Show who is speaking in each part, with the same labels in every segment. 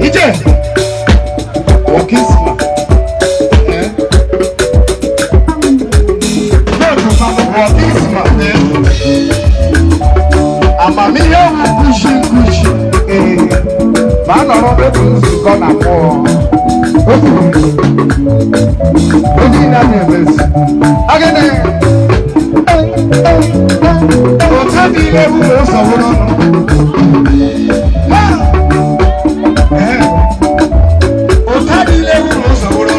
Speaker 1: Ije. Wakisma. Wakisma. Amamiya kushi. Mana robe kuzi na po. Oji na nemes. Agene. Otabi le wo saworo. Otabi le wo saworo.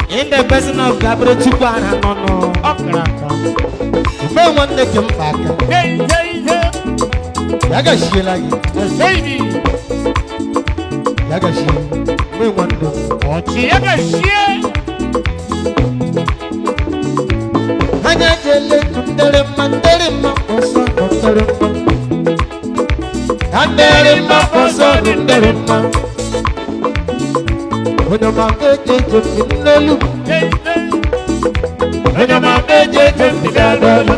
Speaker 2: In the person of Gabriel Chupana, no, one that came back. Yagashi, like baby. Yagashi, we wonder what Yagashi. Hanyajele, Derema, and Derema, when your mom gets in the loop, when your mom gets in the garden,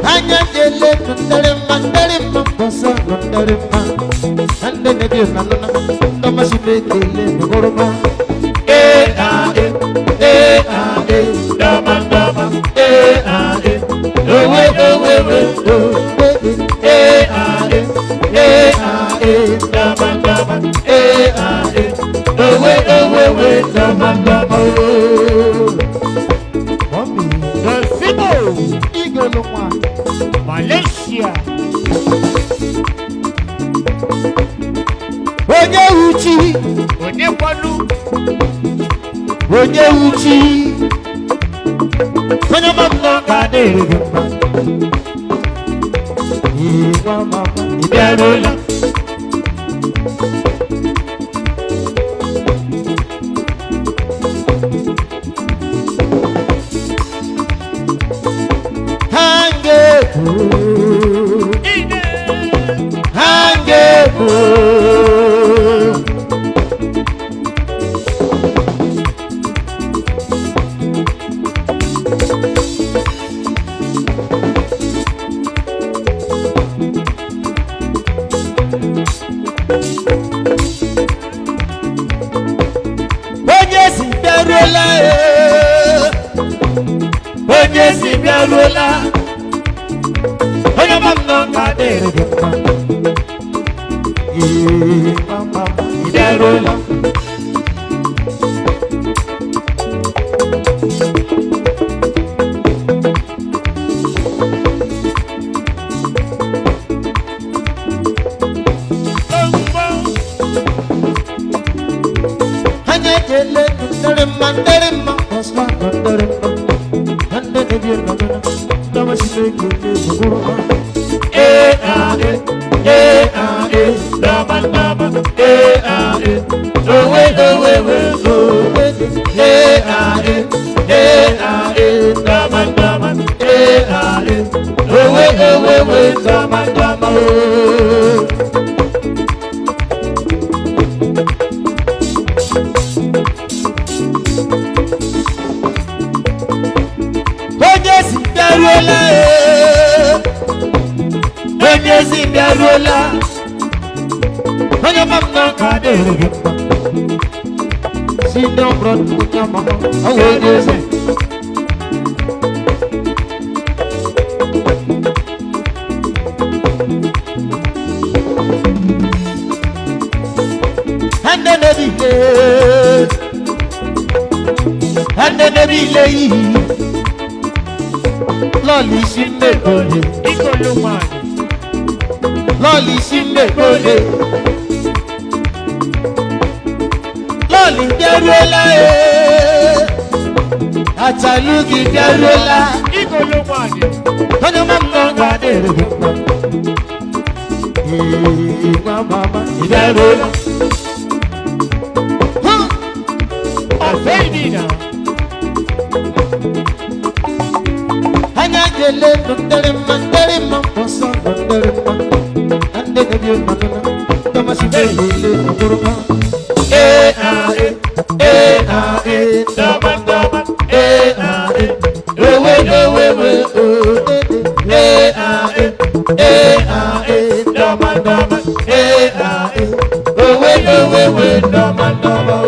Speaker 2: I get the little and then the Thomas made the little Goroma. Malaysia. Onye uchi, onye kwanu, onye uchi, onye mama kade rumba, iwa mama ibiarola. Onye si bịaruola onye ọma m nọ ka dịrị gị mma mama ị bịaruola Loli shinde gole, ikolo mani. Loli shinde gole, Loli bịaruola Achalugi bịaruola, ikolo mani. Onye ọma m nọ ga-adịrị gị mma. Mama ị bịaruola. Ọfẹ ịdịna. Ele ndere ma poso ndere ma ande de bio manana tama si ele ngoroma dama dama we dama dama we dama dama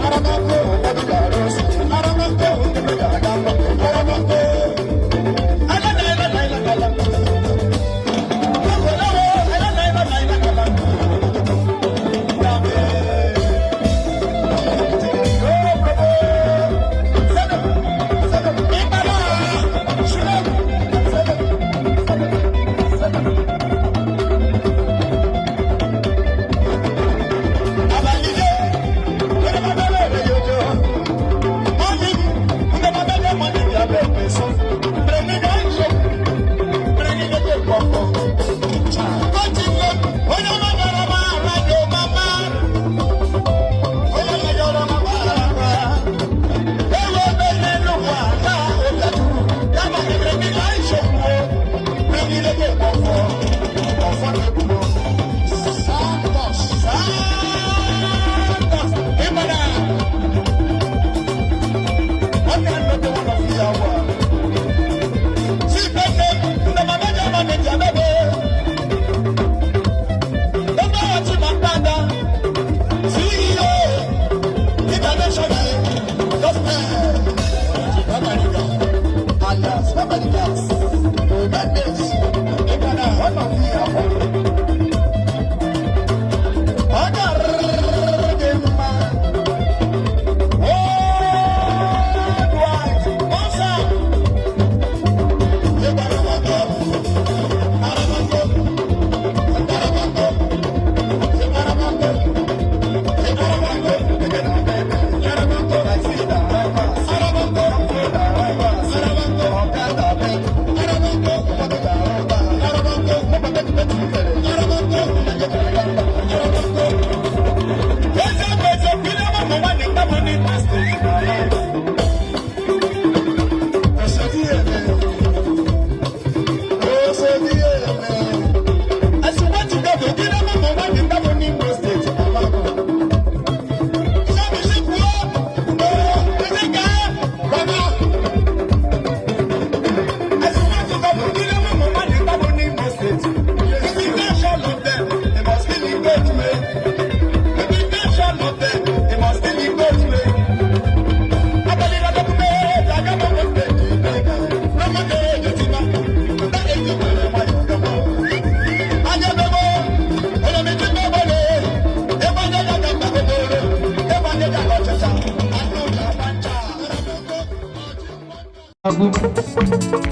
Speaker 2: Arabako,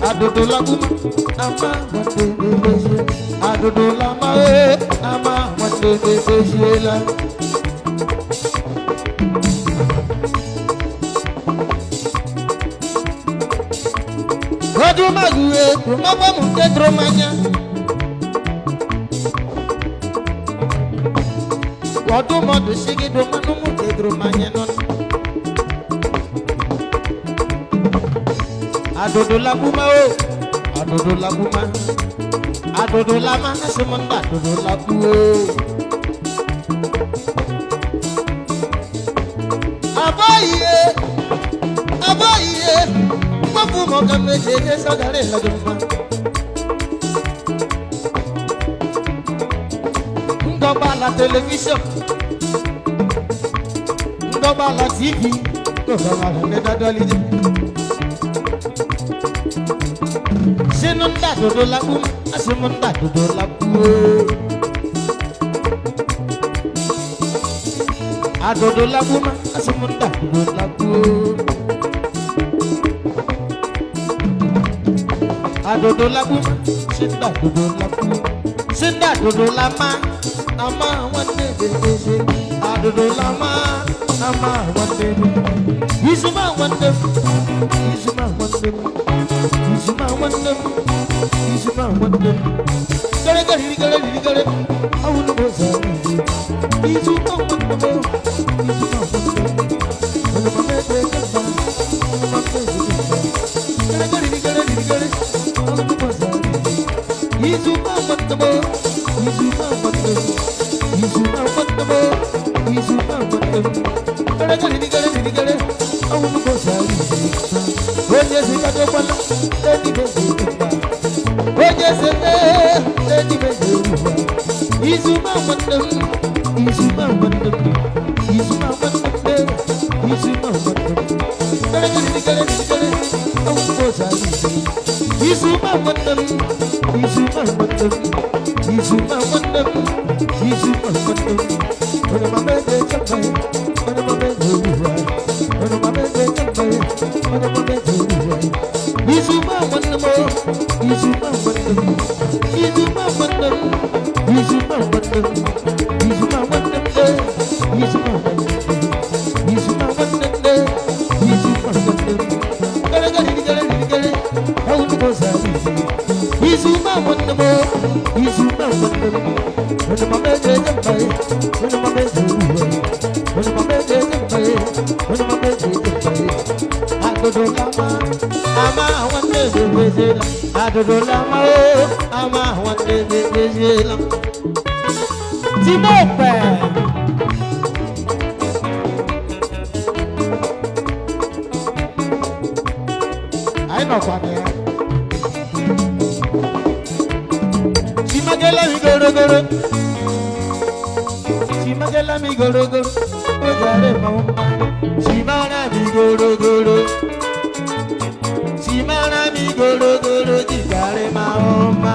Speaker 2: Adodo lagu ama wande beje adodo lama ama wande beje la Odu mague mama mu tetro manya Odu modu sigi do manu mu tetro manya non Adodo laguma o, adodo laguma, adodo lama nasemanda adodo lagu o. Abaye, mafu moga meje sagare laguma. Ndoba la télévision, ndoba la TV, ndoba la nedadolide. Senonda dodo lagu, asemonda dodo lagu. Adodo lagu ma, asemonda dodo lagu. Adodo lagu ma, senda dodo lagu. Senda dodo lama, ama wande beje. Adodo lama, ama wande beje. Isuma wande, isuma wande. Isuma wande, isuma wande. Gare gare gare gare, awunu boza. Isuma wande, isuma wande. Wala mabete kamba, wala mabete kamba. Gare gare gare gare, awunu boza. Isuma wande, isuma wande. Isuma wande, isuma wande. Gare gare gare, awunu boza. Oye se kato pala, leni bende kamba. Oye se leni bende ruwa. Isuma mandem, isuma mandem, isuma mandem, isuma mandem. Kare awu boza isi. Isuma mandem, isuma mandem, isuma mandem, isuma mandem. Ona mabende kamba, ona mabende ruwa, ona mabende kamba, ona mabende ruwa. Isuma mandem, isuma mandem, isuma mandem, isuma mandem, isuma mandem, isuma mandem, isuma mandem, isuma mandem. Gare, awu boza isi. Isuma mandem, isuma mandem. Ona mabende kamba, ona mabende ruwa, ona mabende kamba, ona mabende kamba. Adodo lama, ama wande beje la. Adodo lama o, ama wande beje la. Timope. I know what I am. Chimagela mi goro. Chimagela mi goro. Ojare mama. Chimana mi goro. Chimana mi goro. Jigare mama.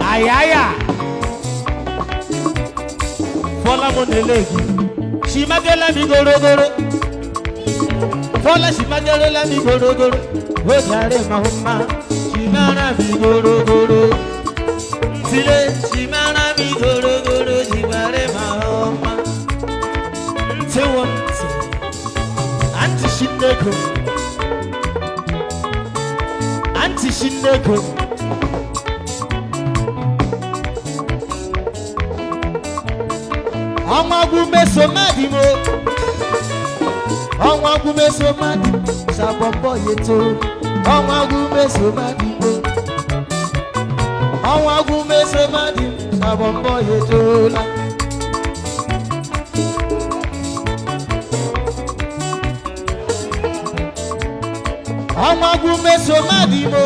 Speaker 2: Ayaya. Fola monelegi. Chimagela mi goro. Fola chimagela mi goro. Ojare mama. Chimana mi goro. Sile chimana mi goro. Jigare mama. Ntewanti. Anti shindeko. ọnwa gumeso madimo ọnwa gumeso madimo sabọbọ yeto ọnwa gumeso madimo ọnwa gumeso madimo sabọbọ yeto la. ọnwa gumeso madimo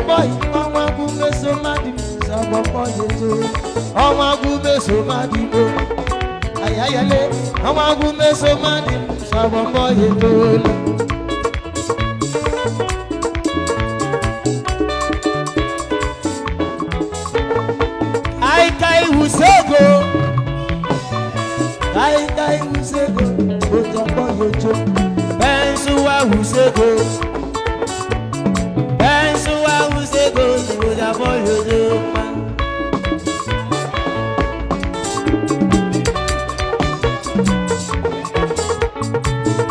Speaker 2: boy ọnwa gumeso madimo sabọbọ yeto ọnwa gumeso madimo ayayale ọnwa gumeso madimo sabọbọ yeto la. Kai Husego, Kai Husego, Ojabo Yojo, Bensuwa Husego, Bensuwa Husego, Ojabo Yojo.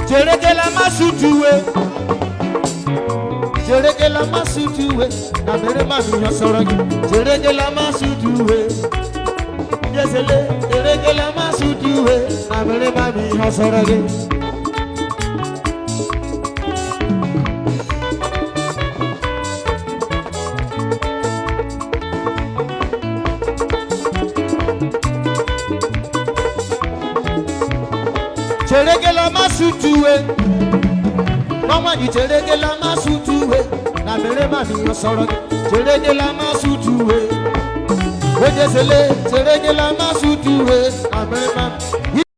Speaker 2: Jerekela masutuwe, Jerekela masutuwe, na mere mami yosorogi, Jerekela masutuwe. Yesele, Jerekela masutuwe, na mere mami yosorogi. Jerekela masutuwe, mama ni Jerekela masutuwe, na mere mami yosorogi. Jerekela masutuwe. Wejesele, Jerekela masutuwe, na mere mami.